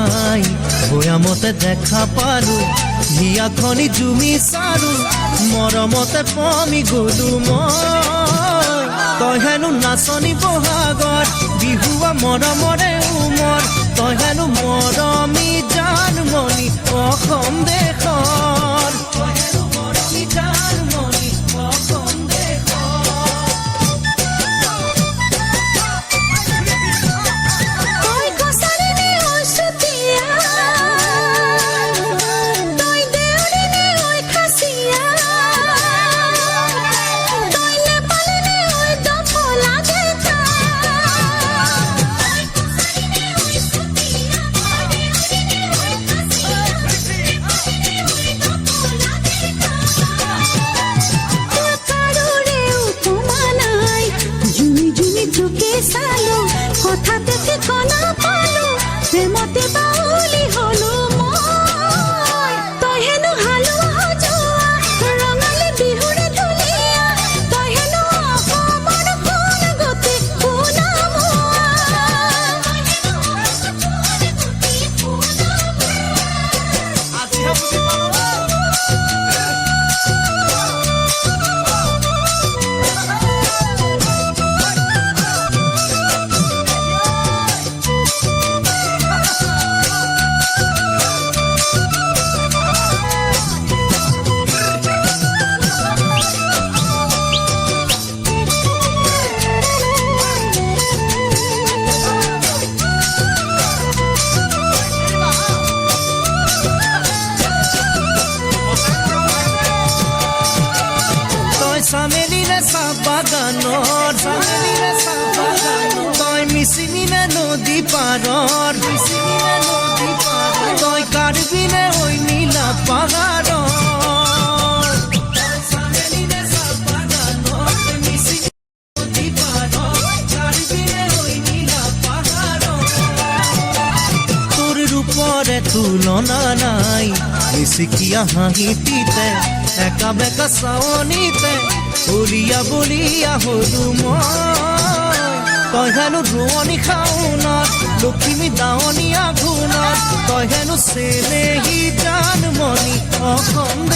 নাই বয়ামতে দেখা পালো হিয়াখনি জুমি চালো মৰমতে পমি গলো মই তই হেনো নাচনি বহাগত বিহুৱা মৰমৰে উমৰ তই হেনো মৰমী জানমণি অসম দেশৰ তই হেনো মৰমী জানমণি অসম হঠাতে ঠিকনা পালো প্ৰেমতে বাউলি হলো মই তই হেনো হালোৱা সজোৱা ৰঙালী বিহুৰে ধুনীয়া তই হেনো অসমৰ কোন গতি চামেলিৰে চাহ বাগানৰ তই মিচিমিনে নদী পাৰৰ তই কাৰ্বিনে ঐ নীলা পাহাৰৰ তোৰ ৰূপৰে তুলনা নাই মিচিকিয়া হাঁহিটিতে একা বেকা চাৱনিতে বলিয়া বলিয়া হলো মই তই হেনো ৰোৱনী খাওনত লখিমী দাৱনী আঘোণত তই হেনো চেনেহী জানমণি অসম